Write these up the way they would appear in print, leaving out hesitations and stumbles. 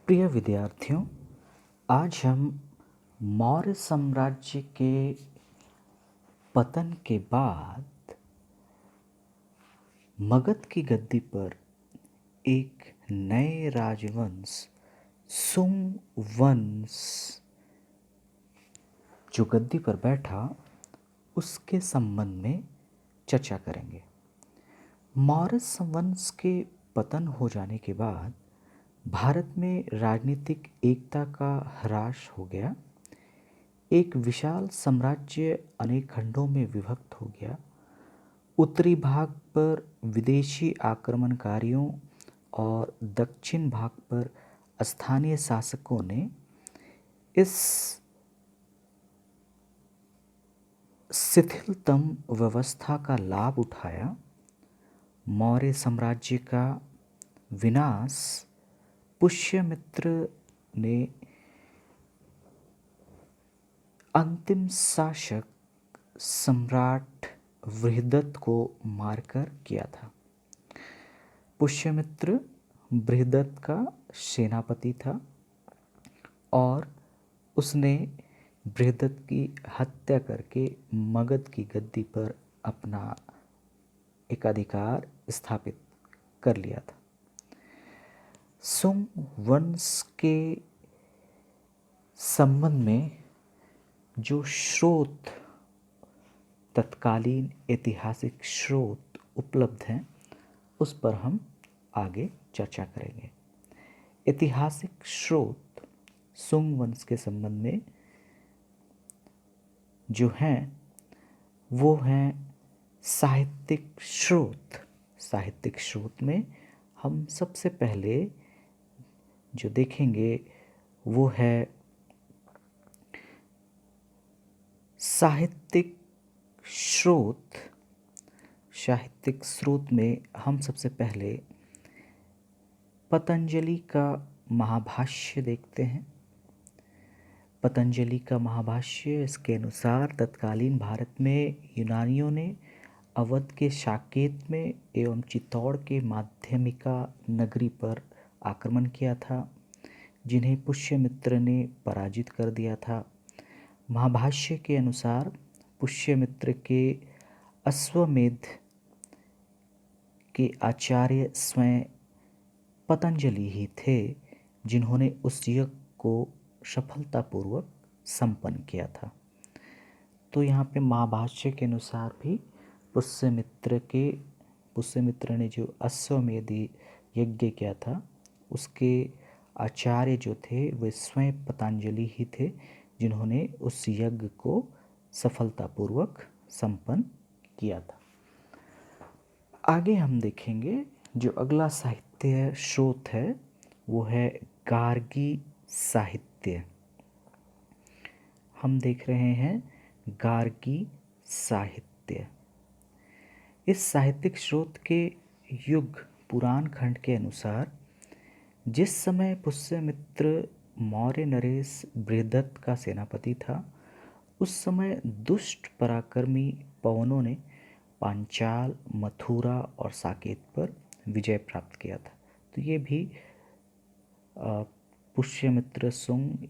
प्रिय विद्यार्थियों, आज हम मौर्य साम्राज्य के पतन के बाद मगध की गद्दी पर एक नए राजवंश सुंग वंश जो गद्दी पर बैठा उसके संबंध में चर्चा करेंगे। मौर्य वंश के पतन हो जाने के बाद भारत में राजनीतिक एकता का ह्रास हो गया। एक विशाल साम्राज्य अनेक खंडों में विभक्त हो गया। उत्तरी भाग पर विदेशी आक्रमणकारियों और दक्षिण भाग पर स्थानीय शासकों ने इस शिथिलतम व्यवस्था का लाभ उठाया। मौर्य साम्राज्य का विनाश पुष्यमित्र ने अंतिम शासक सम्राट बृहदत्त को मारकर किया था। पुष्यमित्र बृहदत्त का सेनापति था और उसने बृहदत्त की हत्या करके मगध की गद्दी पर अपना एकाधिकार स्थापित कर लिया था। सुंग वंश के संबंध में जो स्रोत, तत्कालीन ऐतिहासिक स्रोत उपलब्ध हैं, उस पर हम आगे चर्चा करेंगे। ऐतिहासिक स्रोत सुंग वंश के संबंध में जो हैं वो हैं साहित्यिक स्रोत। साहित्यिक स्रोत में हम सबसे पहले जो देखेंगे वो है साहित्यिक स्रोत। साहित्यिक स्रोत में हम सबसे पहले पतंजलि का महाभाष्य देखते हैं। पतंजलि का महाभाष्य, इसके अनुसार तत्कालीन भारत में यूनानियों ने अवध के साकेत में एवं चित्तौड़ के माध्यमिका नगरी पर आक्रमण किया था, जिन्हें पुष्यमित्र ने पराजित कर दिया था। महाभाष्य के अनुसार पुष्यमित्र के अश्वमेध के आचार्य स्वयं पतंजलि ही थे, जिन्होंने उस यज्ञ को सफलतापूर्वक संपन्न किया था। तो यहाँ पे महाभाष्य के अनुसार भी पुष्यमित्र ने जो अश्वमेध यज्ञ किया था, उसके आचार्य जो थे वे स्वयं पतंजलि ही थे, जिन्होंने उस यज्ञ को सफलतापूर्वक संपन्न किया था। आगे हम देखेंगे जो अगला साहित्य स्रोत है वो है गार्गी साहित्य। हम देख रहे हैं गार्गी साहित्य। इस साहित्यिक स्रोत के युग पुराण खंड के अनुसार जिस समय पुष्यमित्र मौर्य नरेश बृहदत्त का सेनापति था, उस समय दुष्ट पराक्रमी पवनों ने पांचाल, मथुरा और साकेत पर विजय प्राप्त किया था। तो ये भी पुष्यमित्र सुंग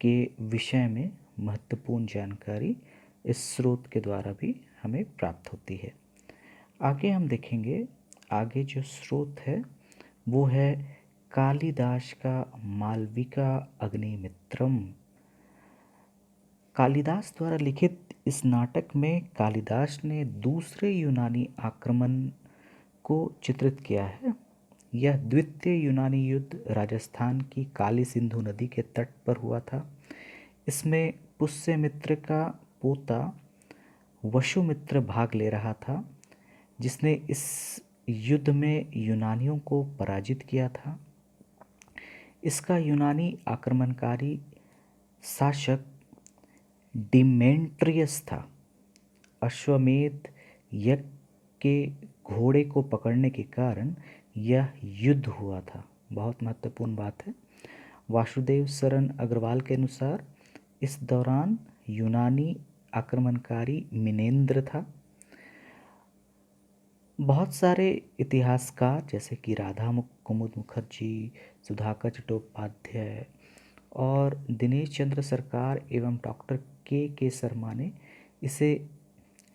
के विषय में महत्वपूर्ण जानकारी इस स्रोत के द्वारा भी हमें प्राप्त होती है। आगे हम देखेंगे, आगे जो स्रोत है वो है कालिदास का मालविका अग्निमित्रम। कालिदास द्वारा लिखित इस नाटक में कालिदास ने दूसरे यूनानी आक्रमण को चित्रित किया है। यह द्वितीय यूनानी युद्ध राजस्थान की काली सिंधु नदी के तट पर हुआ था। इसमें पुष्यमित्र का पोता वसुमित्र भाग ले रहा था, जिसने इस युद्ध में यूनानियों को पराजित किया था। इसका यूनानी आक्रमणकारी शासक डिमेंट्रियस था। अश्वमेध यज्ञ के घोड़े को पकड़ने के कारण यह युद्ध हुआ था। बहुत महत्वपूर्ण बात है। वासुदेव शरण अग्रवाल के अनुसार इस दौरान यूनानी आक्रमणकारी मिनेंद्र था। बहुत सारे इतिहासकार जैसे कि राधा कुमुद मुखर्जी, सुधाकर चट्टोपाध्याय और दिनेश चंद्र सरकार एवं डॉक्टर के शर्मा ने इसे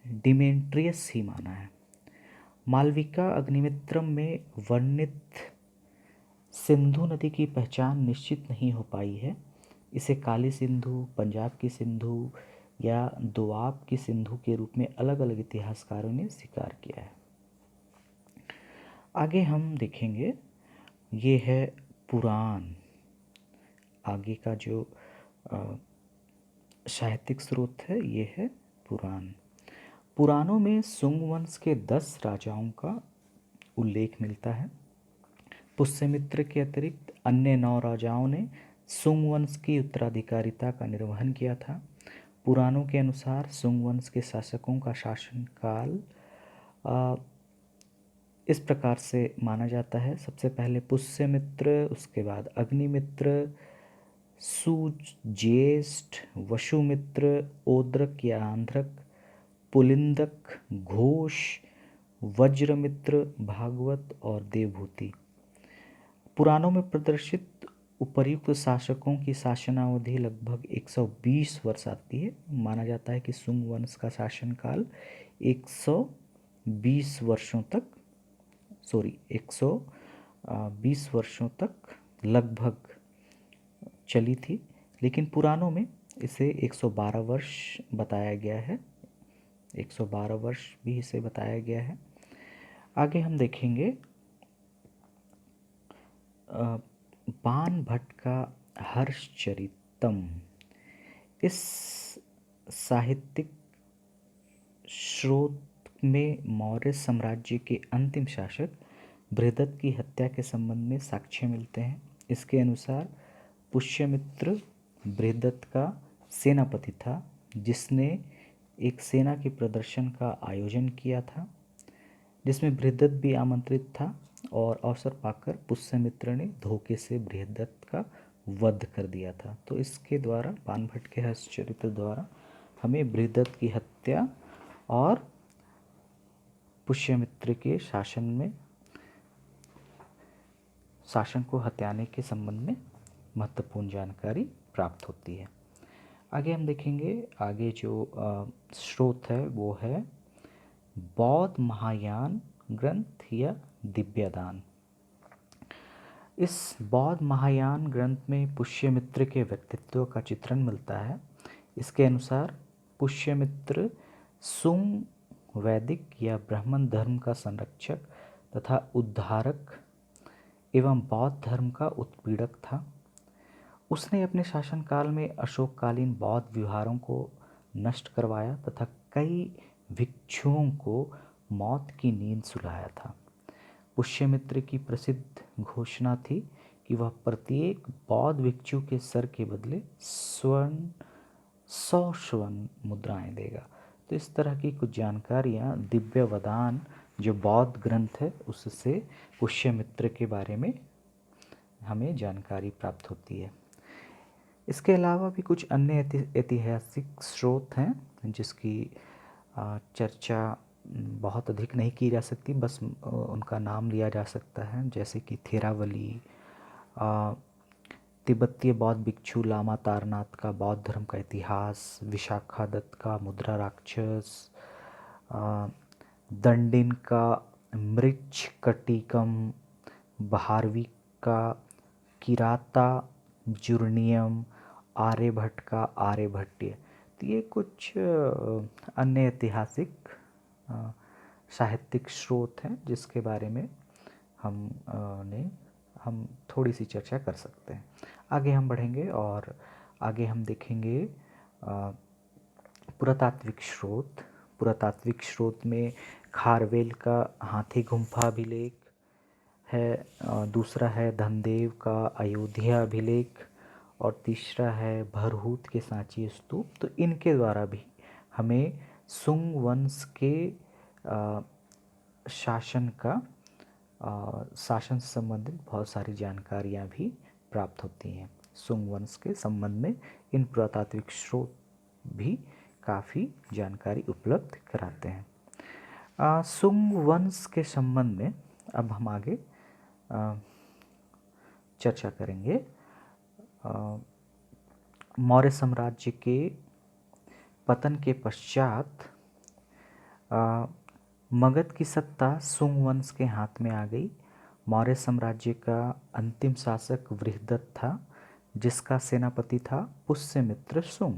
डिमेट्रियस ही माना है। मालविका अग्निमित्रम में वर्णित सिंधु नदी की पहचान निश्चित नहीं हो पाई है। इसे काली सिंधु, पंजाब की सिंधु या दोआब की सिंधु के रूप में अलग अलग इतिहासकारों ने स्वीकार किया है। आगे हम देखेंगे, ये है पुराण। आगे का जो साहित्यिक स्रोत है ये है पुराण। पुराणों में सुंग वंश के 10 राजाओं का उल्लेख मिलता है। पुष्यमित्र के अतिरिक्त अन्य 9 राजाओं ने सुंग वंश की उत्तराधिकारिता का निर्वहन किया था। पुराणों के अनुसार सुंग वंश के शासकों का शासनकाल इस प्रकार से माना जाता है। सबसे पहले पुष्यमित्र, उसके बाद अग्निमित्र, सुज्येष्ठ, वसुमित्र, ओद्रक या आंध्रक, पुलिंदक, घोष, वज्रमित्र, भागवत और देवभूति। पुराणों में प्रदर्शित उपर्युक्त शासकों की शासनावधि लगभग 120 वर्ष आती है। माना जाता है कि सुंग वंश का शासनकाल 120 वर्षों तक लगभग चली थी, लेकिन पुराणों में इसे 112 वर्ष बताया गया है। 112 वर्ष भी इसे बताया गया है। आगे हम देखेंगे बाण भट्ट का हर्षचरितम। इस साहित्यिक स्रोत में मौर्य साम्राज्य के अंतिम शासक बृहदत्त की हत्या के संबंध में साक्ष्य मिलते हैं। इसके अनुसार पुष्यमित्र बृहदत्त का सेनापति था, जिसने एक सेना के प्रदर्शन का आयोजन किया था, जिसमें बृहदत्त भी आमंत्रित था और अवसर पाकर पुष्यमित्र ने धोखे से बृहदत्त का वध कर दिया था। तो इसके द्वारा, बाण भट्ट के हर्षचरित्र द्वारा हमें बृहदत्त की हत्या और पुष्यमित्र के शासन को हत्याने के संबंध में महत्वपूर्ण जानकारी प्राप्त होती है। आगे हम देखेंगे, आगे जो स्रोत है वो है बौद्ध महायान ग्रंथ या दिव्यदान। इस बौद्ध महायान ग्रंथ में पुष्यमित्र के व्यक्तित्व का चित्रण मिलता है। इसके अनुसार पुष्यमित्र सुंग वैदिक या ब्राह्मण धर्म का संरक्षक तथा उद्धारक एवं बौद्ध धर्म का उत्पीड़क था। उसने अपने शासनकाल में अशोककालीन बौद्ध विहारों को नष्ट करवाया तथा कई भिक्षुओं को मौत की नींद सुलाया था। पुष्यमित्र की प्रसिद्ध घोषणा थी कि वह प्रत्येक बौद्ध भिक्षु के सर के बदले 100 स्वर्ण मुद्राएं देगा। तो इस तरह की कुछ जानकारियाँ दिव्यवदान जो बौद्ध ग्रंथ है उससे पुष्यमित्र के बारे में हमें जानकारी प्राप्त होती है। इसके अलावा भी कुछ अन्य ऐतिहासिक स्रोत हैं जिसकी चर्चा बहुत अधिक नहीं की जा सकती, बस उनका नाम लिया जा सकता है, जैसे कि थेरावली, तिब्बतीय बौद्ध भिक्षु लामा तारनाथ का बौद्ध धर्म का इतिहास, विशाखादत्त का मुद्रा राक्षस, दंडिन का मृच्छकटिकम, बहारवी का किराता जुर्नियम, आर्यभट्ट का आर्यभट्टीय। तो ये कुछ अन्य ऐतिहासिक साहित्यिक स्रोत हैं जिसके बारे में हम थोड़ी सी चर्चा कर सकते हैं। आगे हम बढ़ेंगे और आगे हम देखेंगे पुरातात्विक स्रोत। पुरातात्विक स्रोत में खारवेल का हाथी गुम्फा अभिलेख है, दूसरा है धनदेव का अयोध्या अभिलेख और तीसरा है भरहूत के सांची स्तूप। तो इनके द्वारा भी हमें सुंग वंश के शासन से संबंधित बहुत सारी जानकारियाँ भी प्राप्त होती हैं। सुंग वंश के संबंध में इन पुरातात्विक स्रोत भी काफ़ी जानकारी उपलब्ध कराते हैं। सुंग वंश के संबंध में अब हम आगे चर्चा करेंगे। मौर्य साम्राज्य के पतन के पश्चात मगध की सत्ता सुंग वंश के हाथ में आ गई। मौर्य साम्राज्य का अंतिम शासक बृहदत्त था, जिसका सेनापति था पुष्यमित्र सुंग,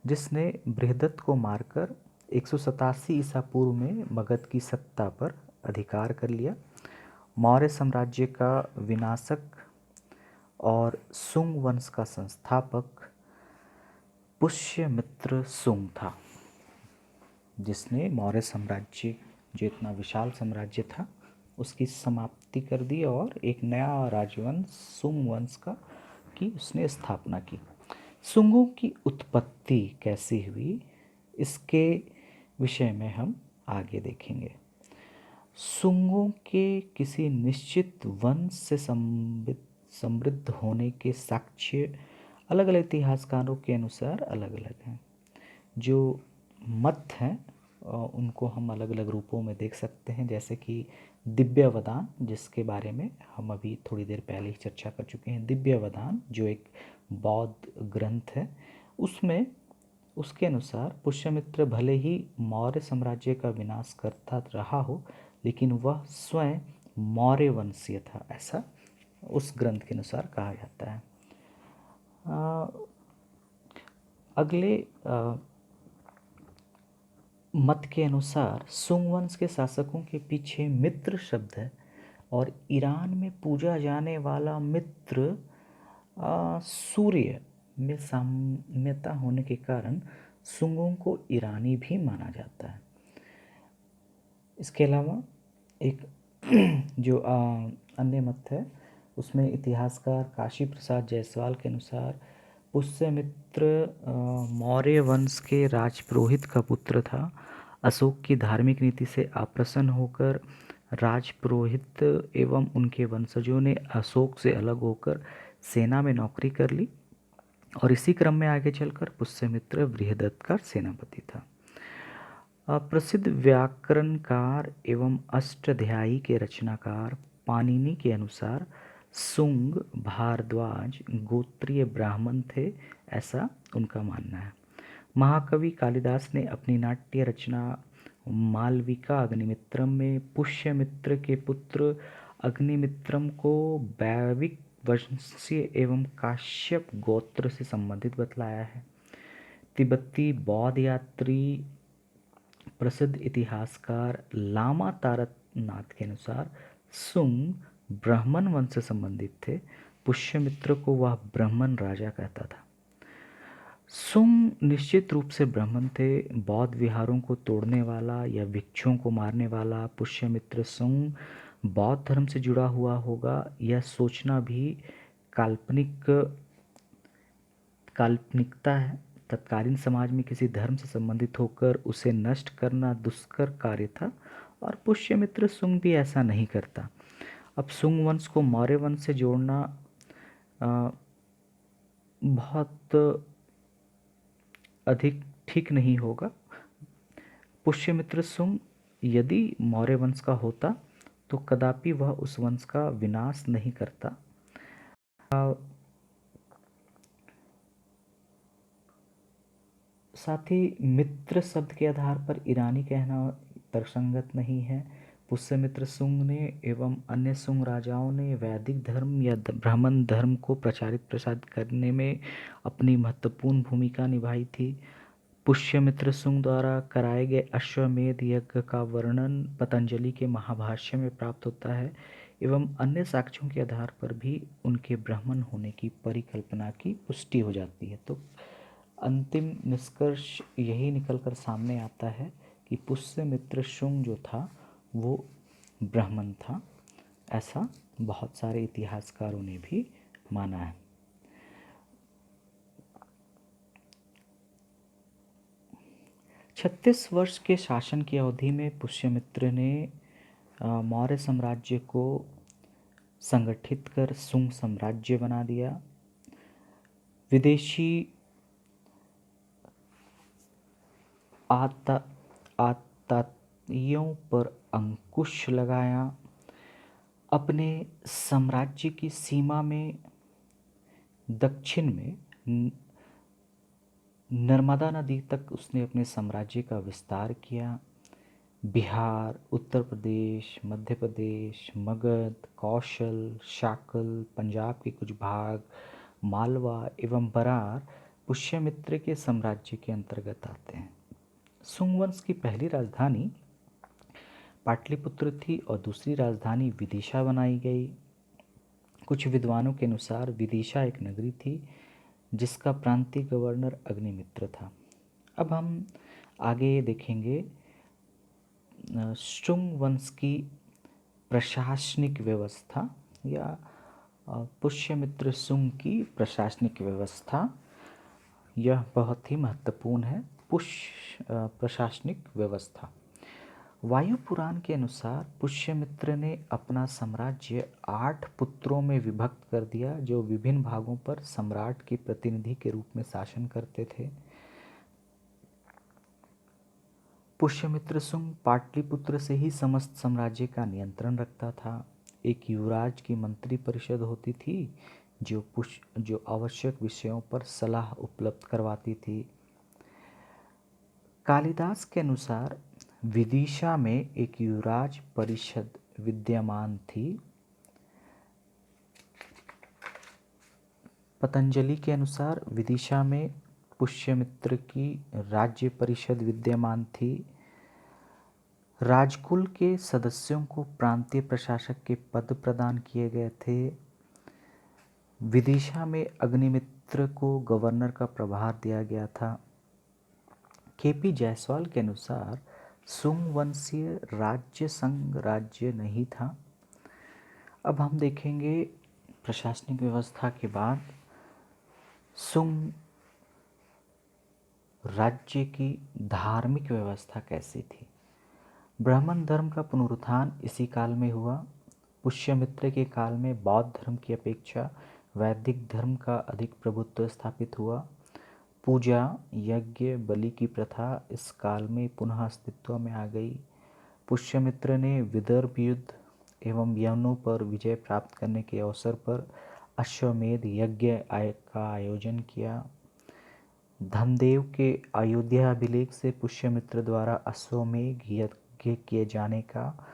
जिसने बृहदत्त को मारकर 187 ईसा पूर्व में मगध की सत्ता पर अधिकार कर लिया। मौर्य साम्राज्य का विनाशक और सुंग वंश का संस्थापक पुष्यमित्र सुंग था, जिसने मौर्य साम्राज्य, जो इतना विशाल साम्राज्य था, उसकी समाप्ति कर दी और एक नया राजवंश सुंग वंश की उसने स्थापना की। सुंगों की उत्पत्ति कैसी हुई, इसके विषय में हम आगे देखेंगे। सुंगों के किसी निश्चित वंश से समृद्ध होने के साक्ष्य अलग अलग इतिहासकारों के अनुसार अलग अलग हैं। जो मत हैं उनको हम अलग अलग रूपों में देख सकते हैं, जैसे कि दिव्यावदान, जिसके बारे में हम अभी थोड़ी देर पहले ही चर्चा कर चुके हैं। दिव्यावदान जो एक बौद्ध ग्रंथ है, उसमें उसके अनुसार पुष्यमित्र भले ही मौर्य साम्राज्य का विनाश करता रहा हो, लेकिन वह स्वयं मौर्य वंशीय था, ऐसा उस ग्रंथ के अनुसार कहा जाता है। अगले मत के अनुसार सुंग वंश के शासकों के पीछे मित्र शब्द है, और ईरान में पूजा जाने वाला मित्र सूर्य में साम्यता होने के कारण सुंगों को ईरानी भी माना जाता है। इसके अलावा एक जो अन्य मत है, उसमें इतिहासकार काशी प्रसाद जायसवाल के अनुसार पुष्यमित्र मौर्य वंश के राजपुरोहित का पुत्र था। अशोक की धार्मिक नीति से आप्रसन्न होकर राजपुरोहित एवं उनके वंशजों ने अशोक से अलग होकर सेना में नौकरी कर ली, और इसी क्रम में आगे चलकर पुष्यमित्र बृहदत्त का सेनापति था। प्रसिद्ध व्याकरणकार एवं अष्टाध्यायी के रचनाकार पाणिनि के अनुसार सुंग भारद्वाज गोत्रीय ब्राह्मण थे, ऐसा उनका मानना है। महाकवि कालिदास ने अपनी नाट्य रचना मालविका अग्निमित्रम में पुष्यमित्र के पुत्र अग्निमित्रम को वैविक वंशीय एवं काश्यप गोत्र से संबंधित बतलाया है। तिब्बती बौद्ध यात्री प्रसिद्ध इतिहासकार लामा तारकनाथ के अनुसार सुंग ब्राह्मण वंश से संबंधित थे। पुष्यमित्र को वह ब्राह्मण राजा कहता था। सुंग निश्चित रूप से ब्राह्मण थे। बौद्ध विहारों को तोड़ने वाला या भिक्षुओं को मारने वाला पुष्यमित्र सुंग बौद्ध धर्म से जुड़ा हुआ होगा, यह सोचना भी काल्पनिकता है। तत्कालीन समाज में किसी धर्म से संबंधित होकर उसे नष्ट करना दुष्कर कार्य था, और पुष्यमित्र सुंग भी ऐसा नहीं करता। अब सुंग वंश को मौर्य वंश से जोड़ना बहुत अधिक ठीक नहीं होगा। पुष्यमित्र सुंग यदि मौर्य वंश का होता तो कदापि वह उस वंश का विनाश नहीं करता। साथ ही मित्र शब्द के आधार पर ईरानी कहना तर्कसंगत नहीं है। पुष्यमित्र सुंग ने एवं अन्य सुंग राजाओं ने वैदिक धर्म या ब्राह्मण धर्म को प्रसारित करने में अपनी महत्वपूर्ण भूमिका निभाई थी। पुष्यमित्र सुंग द्वारा कराए गए अश्वमेध यज्ञ का वर्णन पतंजलि के महाभाष्य में प्राप्त होता है, एवं अन्य साक्ष्यों के आधार पर भी उनके ब्राह्मण होने की परिकल्पना की पुष्टि हो जाती है। तो अंतिम निष्कर्ष यही निकलकर सामने आता है कि पुष्यमित्र सुंग जो था वो ब्राह्मण था, ऐसा बहुत सारे इतिहासकारों ने भी माना है। छत्तीस वर्ष के शासन की अवधि में पुष्यमित्र ने मौर्य साम्राज्य को संगठित कर सुंग साम्राज्य बना दिया। विदेशी आतताइयों पर अंकुश लगाया। अपने साम्राज्य की सीमा में दक्षिण में नर्मदा नदी तक उसने अपने साम्राज्य का विस्तार किया। बिहार, उत्तर प्रदेश, मध्य प्रदेश, मगध, कौशल, शाकल, पंजाब के कुछ भाग, मालवा एवं बरार पुष्यमित्र के साम्राज्य के अंतर्गत आते हैं। सुंग वंश की पहली राजधानी पाटलिपुत्र थी और दूसरी राजधानी विदिशा बनाई गई। कुछ विद्वानों के अनुसार विदिशा एक नगरी थी जिसका प्रांतीय गवर्नर अग्निमित्र था। अब हम आगे देखेंगे शुंग वंश की प्रशासनिक व्यवस्था या पुष्यमित्र शुंग की प्रशासनिक व्यवस्था। यह बहुत ही महत्वपूर्ण है। प्रशासनिक व्यवस्था वायु पुराण के अनुसार पुष्यमित्र ने अपना साम्राज्य 8 पुत्रों में विभक्त कर दिया जो विभिन्न भागों पर सम्राट के प्रतिनिधि के रूप में शासन करते थे। पुष्यमित्र शुंग पाटलिपुत्र से ही समस्त साम्राज्य का नियंत्रण रखता था। एक युवराज की मंत्री परिषद होती थी जो आवश्यक विषयों पर सलाह उपलब्ध करवाती थी। कालिदास के अनुसार विदिशा में एक युवराज परिषद विद्यमान थी। पतंजलि के अनुसार विदिशा में पुष्यमित्र की राज्य परिषद विद्यमान थी। राजकुल के सदस्यों को प्रांतीय प्रशासक के पद प्रदान किए गए थे। विदिशा में अग्निमित्र को गवर्नर का प्रभार दिया गया था। केपी जायसवाल के अनुसार सुंग वंशीय राज्य संघ राज्य नहीं था। अब हम देखेंगे प्रशासनिक व्यवस्था के बाद सुंग राज्य की धार्मिक व्यवस्था कैसी थी। ब्राह्मण धर्म का पुनरुत्थान इसी काल में हुआ। पुष्यमित्र के काल में बौद्ध धर्म की अपेक्षा वैदिक धर्म का अधिक प्रभुत्व स्थापित हुआ। पूजा, यज्ञ, बलि की प्रथा इस काल में पुनः अस्तित्व में आ गई। पुष्यमित्र ने विदर्भ युद्ध एवं यवनों पर विजय प्राप्त करने के अवसर पर अश्वमेध यज्ञ का आयोजन किया। धनदेव के अयोध्या अभिलेख से पुष्यमित्र द्वारा अश्वमेध यज्ञ किए जाने का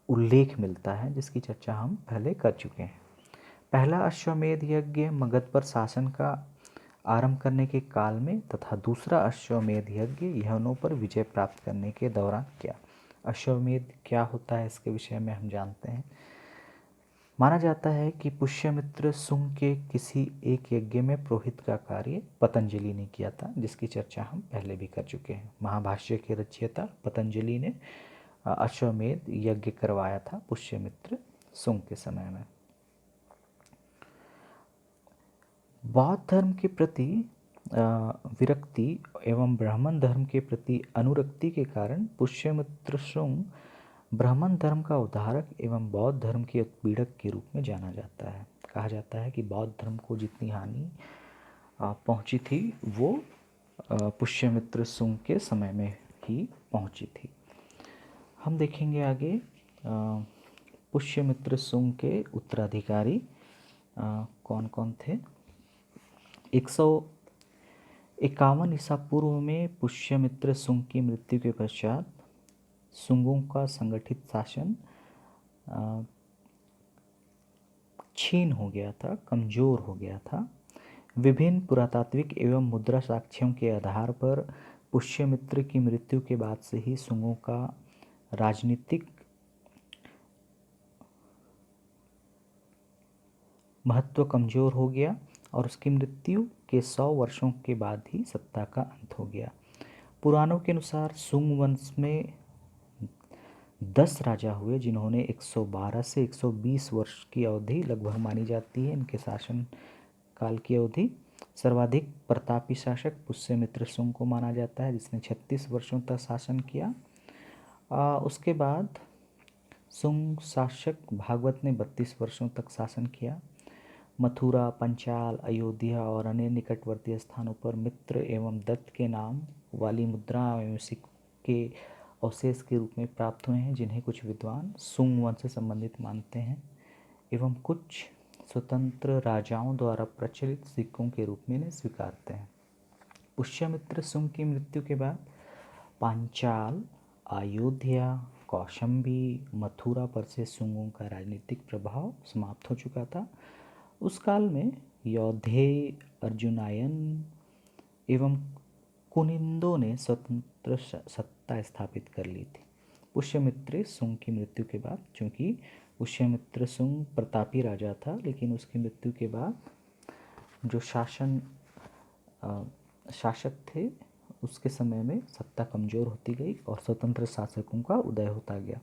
उल्लेख मिलता है जिसकी चर्चा हम पहले कर चुके हैं। पहला अश्वमेध यज्ञ मगध पर शासन का आरंभ करने के काल में तथा दूसरा अश्वमेध यज्ञ यवनों पर विजय प्राप्त करने के दौरान किया। अश्वमेध क्या होता है इसके विषय में हम जानते हैं। माना जाता है कि पुष्यमित्र शुंग के किसी एक यज्ञ में पुरोहित का कार्य पतंजलि ने किया था जिसकी चर्चा हम पहले भी कर चुके हैं। महाभाष्य के रचयिता पतंजलि ने अश्वमेध यज्ञ करवाया था पुष्यमित्र शुंग के समय में। बौद्ध धर्म के प्रति विरक्ति एवं ब्राह्मण धर्म के प्रति अनुरक्ति के कारण पुष्यमित्र शुंग ब्राह्मण धर्म का उद्धारक एवं बौद्ध धर्म के उत्पीड़क के रूप में जाना जाता है। कहा जाता है कि बौद्ध धर्म को जितनी हानि पहुंची थी वो पुष्यमित्र शुंग के समय में ही पहुंची थी। हम देखेंगे आगे पुष्यमित्र शुंग के उत्तराधिकारी कौन कौन थे। 151 ईसा पूर्व में पुष्यमित्र शुंग की मृत्यु के पश्चात शुंगों का संगठित शासन क्षीण हो गया था, कमजोर हो गया था। विभिन्न पुरातात्विक एवं मुद्रा साक्ष्यों के आधार पर पुष्यमित्र की मृत्यु के बाद से ही शुंगों का राजनीतिक महत्व कमजोर हो गया और उसकी मृत्यु के 100 वर्षों के बाद ही सत्ता का अंत हो गया। पुराणों के अनुसार शुंग वंश में 10 राजा हुए जिन्होंने 112 से 120 वर्ष की अवधि लगभग मानी जाती है इनके शासन काल की अवधि। सर्वाधिक प्रतापी शासक पुष्यमित्र शुंग को माना जाता है जिसने 36 वर्षों तक शासन किया। उसके बाद शुंग शासक भागवत ने 32 वर्षों तक शासन किया। मथुरा, पंचाल, अयोध्या और अन्य निकटवर्ती स्थानों पर मित्र एवं दत्त के नाम वाली मुद्रा एवं सिक्के अवशेष के रूप में प्राप्त हुए हैं, जिन्हें कुछ विद्वान सुंग वंश से संबंधित मानते हैं एवं कुछ स्वतंत्र राजाओं द्वारा प्रचलित सिक्कों के रूप में इन्हें स्वीकारते हैं। पुष्यमित्र सुंग की मृत्यु के बाद पांचाल, अयोध्या, कौशंबी, मथुरा पर से सुंगों का राजनीतिक प्रभाव समाप्त हो चुका था। उस काल में यौधेय, अर्जुनायन एवं कुनिंदों ने स्वतंत्र सत्ता स्थापित कर ली थी। पुष्यमित्र सुंग की मृत्यु के बाद, चूंकि पुष्यमित्र सुंग प्रतापी राजा था, लेकिन उसकी मृत्यु के बाद जो शासक थे उसके समय में सत्ता कमजोर होती गई और स्वतंत्र शासकों का उदय होता गया।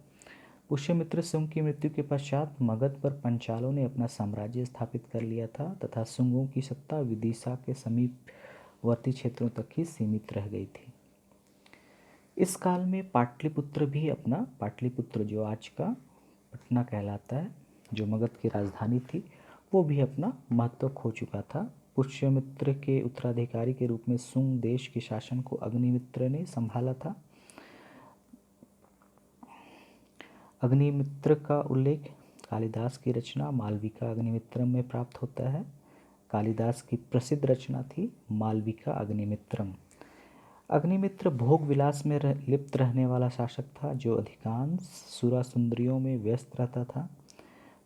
पुष्यमित्र सुंग की मृत्यु के पश्चात मगध पर पंचालों ने अपना साम्राज्य स्थापित कर लिया था तथा सुंगों की सत्ता विदिशा के समीपवर्ती क्षेत्रों तक ही सीमित रह गई थी। इस काल में पाटलिपुत्र जो आज का पटना कहलाता है, जो मगध की राजधानी थी, वो भी अपना महत्व खो चुका था। पुष्यमित्र के उत्तराधिकारी के रूप में सुंग देश के शासन को अग्निमित्र ने संभाला था। अग्निमित्र का उल्लेख कालिदास की रचना मालविका अग्निमित्रम में प्राप्त होता है। कालिदास की प्रसिद्ध रचना थी मालविका अग्निमित्रम। अग्निमित्र भोग विलास में लिप्त रहने वाला शासक था, जो अधिकांश सुरा सुंदरियों में व्यस्त रहता था।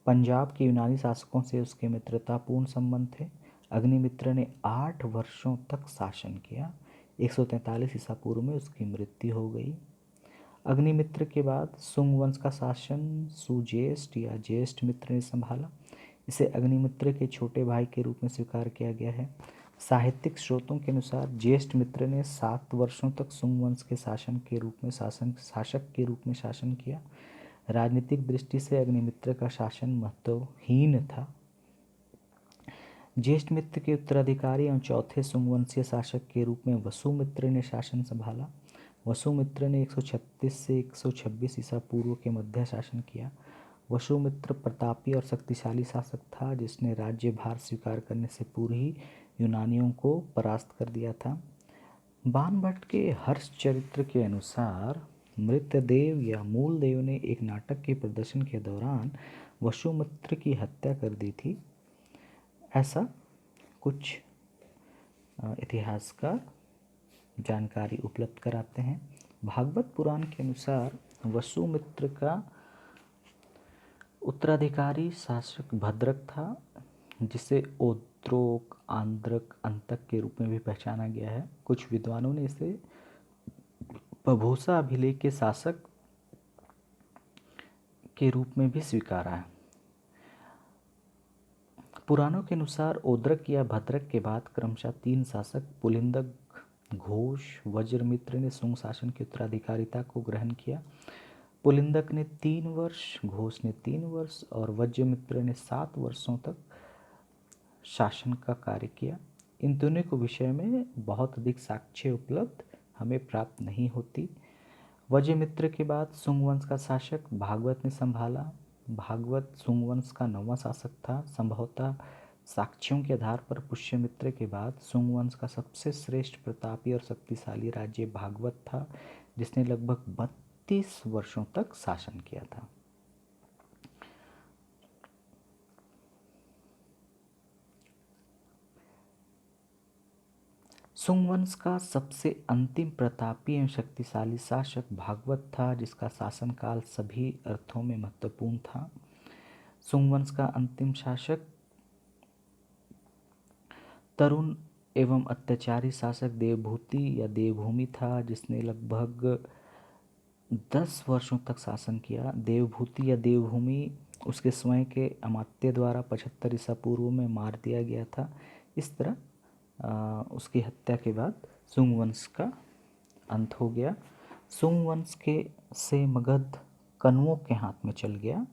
पंजाब के यूनानी शासकों से उसके मित्रतापूर्ण संबंध थे। अग्निमित्र ने 8 वर्षों तक शासन किया। 143 ईसा पूर्व में उसकी मृत्यु हो गई। अग्निमित्र के बाद सुंग वंश का शासन सुज्येष्ठ या ज्येष्ठ मित्र ने संभाला। इसे अग्निमित्र के छोटे भाई के रूप में स्वीकार किया गया है। साहित्यिक स्रोतों के अनुसार ज्येष्ठ मित्र ने 7 वर्षों तक सुंग वंश के शासक के रूप में शासन किया। राजनीतिक दृष्टि से अग्निमित्र का शासन महत्वहीन था। ज्येष्ठ मित्र के उत्तराधिकारी एवं चौथे सुंगवंशीय शासक के रूप में वसुमित्र ने शासन संभाला। वसुमित्र ने 136 से 126 ईसा पूर्व के मध्य शासन किया। वसुमित्र प्रतापी और शक्तिशाली शासक था, जिसने राज्य भार स्वीकार करने से पूर्व ही यूनानियों को परास्त कर दिया था। बाणभट्ट के हर्ष चरित्र के अनुसार मृतदेव या मूलदेव ने एक नाटक के प्रदर्शन के दौरान वसुमित्र की हत्या कर दी थी। ऐसा कुछ इतिहासकार जानकारी उपलब्ध कराते हैं। भागवत पुराण के अनुसार वसुमित्र का उत्तराधिकारी शासक भद्रक था, जिसे ओद्रोक, आंद्रक, अंतक के रूप में भी पहचाना गया है। कुछ विद्वानों ने इसे पभूसा अभिलेख के शासक के रूप में भी स्वीकारा है। पुराणों के अनुसार ओद्रक या भद्रक के बाद क्रमशः 3 शासक पुलिंदक, घोष, वज्रमित्र ने सुंग शासन की उत्तराधिकारिता को ग्रहण किया। पुलिंदक ने 3 वर्ष, घोष ने 3 वर्ष और वज्रमित्र ने 7 वर्षों तक शासन का कार्य किया। इन दोनों के विषय में बहुत अधिक साक्ष्य उपलब्ध हमें प्राप्त नहीं होती। वज्रमित्र के बाद सुंग वंश का शासक भागवत ने संभाला। भागवत सुंग वंश का 9वां शासक था। संभवतः साक्ष्यों के आधार पर पुष्यमित्र के बाद सुंग वंश का सबसे श्रेष्ठ, प्रतापी और शक्तिशाली राज्य भागवत था, जिसने लगभग 32 वर्षों तक शासन किया था। सुंग वंश का सबसे अंतिम प्रतापी एवं शक्तिशाली शासक भागवत था, जिसका शासनकाल सभी अर्थों में महत्वपूर्ण था। सुंग वंश का अंतिम शासक तरुण एवं अत्याचारी शासक देवभूति या देवभूमि था, जिसने लगभग 10 वर्षों तक शासन किया। देवभूति या देवभूमि उसके स्वयं के अमात्य द्वारा 75 ईसा पूर्व में मार दिया गया था। इस तरह उसकी हत्या के बाद सुंग वंश का अंत हो गया। सुंग वंश से मगध कण्वों के हाथ में चल गया।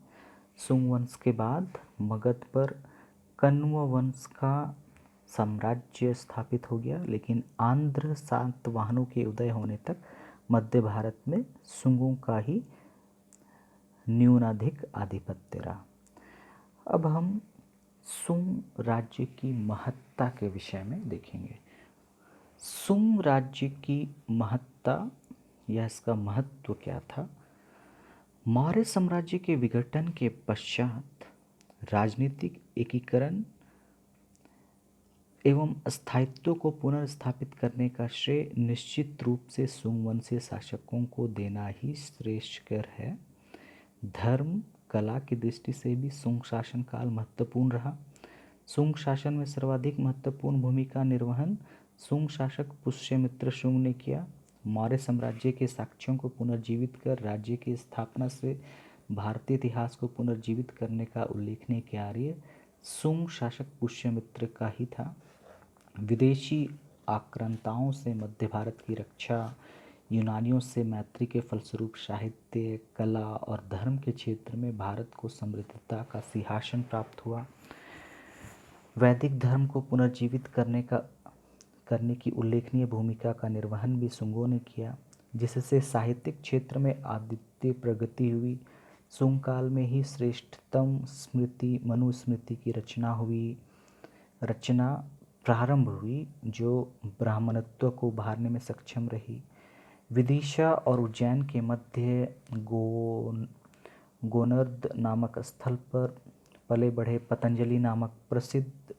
सुंग वंश के बाद मगध पर कण्व वंश का साम्राज्य स्थापित हो गया, लेकिन आंध्र सातवाहनों के उदय होने तक मध्य भारत में सुंगों का ही न्यूनाधिक आधिपत्य रहा। अब हम सुंग राज्य की महत्ता के विषय में देखेंगे। सुंग राज्य की महत्ता या इसका महत्व क्या था। मौर्य साम्राज्य के विघटन के पश्चात राजनीतिक एकीकरण एवं स्थायित्व को पुनर्स्थापित करने का श्रेय निश्चित रूप से सुंग वंशीय शासकों को देना ही श्रेयस्कर है। धर्म कला की दृष्टि से भी सुंग शासन काल महत्वपूर्ण रहा। सुंग शासन में सर्वाधिक महत्वपूर्ण भूमिका निर्वहन सुंग शासक पुष्यमित्र शुंग ने किया। मौर्य साम्राज्य के साक्ष्यों को पुनर्जीवित कर राज्य की स्थापना से भारतीय इतिहास को पुनर्जीवित करने का उल्लेखनीय कार्य सुंग शासक पुष्यमित्र का ही था। विदेशी आक्रांताओं से मध्य भारत की रक्षा, यूनानियों से मैत्री के फलस्वरूप साहित्य, कला और धर्म के क्षेत्र में भारत को समृद्धता का सिंहासन प्राप्त हुआ। वैदिक धर्म को पुनर्जीवित करने की उल्लेखनीय भूमिका का निर्वहन भी सुंगों ने किया, जिससे साहित्यिक क्षेत्र में अद्वितीय प्रगति हुई। सुंग काल में ही श्रेष्ठतम स्मृति मनुस्मृति की रचना प्रारंभ हुई, जो ब्राह्मणत्व को उभारने में सक्षम रही। विदिशा और उज्जैन के मध्य गोनर्द नामक स्थल पर पले बढ़े पतंजलि नामक प्रसिद्ध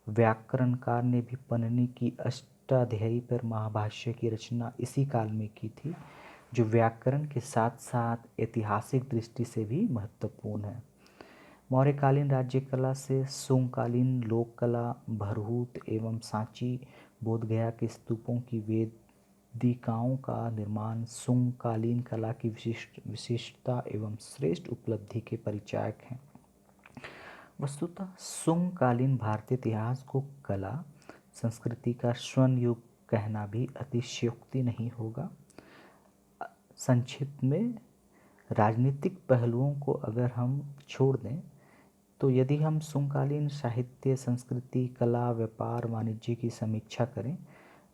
व्याकरणकार ने भी पन्नी की अष्टाध्यायी पर महाभाष्य की रचना इसी काल में की थी, जो व्याकरण के साथ साथ ऐतिहासिक दृष्टि से भी महत्वपूर्ण है। मौर्यकालीन राज्य कला से सुंगकालीन लोक कला, भरहूत एवं सांची बोधगया के स्तूपों की वेदिकाओं का निर्माण सुंगकालीन कला की विशिष्टता एवं श्रेष्ठ उपलब्धि के परिचायक हैं। वस्तुतः सुंगकालीन भारतीय इतिहास को कला संस्कृति का स्वर्ण युग कहना भी अतिशयोक्ति नहीं होगा। संक्षिप्त में राजनीतिक पहलुओं को अगर हम छोड़ दें तो यदि हम सुंगकालीन साहित्य, संस्कृति, कला, व्यापार, वाणिज्य की समीक्षा करें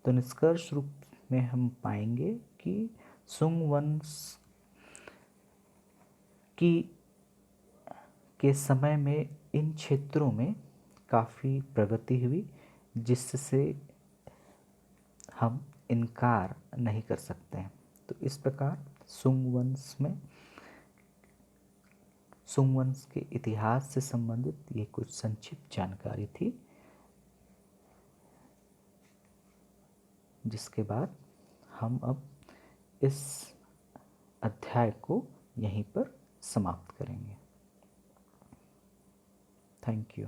तो निष्कर्ष रूप में हम पाएंगे कि सुंग वंश के समय में इन क्षेत्रों में काफ़ी प्रगति हुई, जिससे हम इनकार नहीं कर सकते हैं। तो इस प्रकार सुंग वंश के इतिहास से संबंधित ये कुछ संक्षिप्त जानकारी थी, जिसके बाद हम अब इस अध्याय को यहीं पर समाप्त करेंगे। Thank you.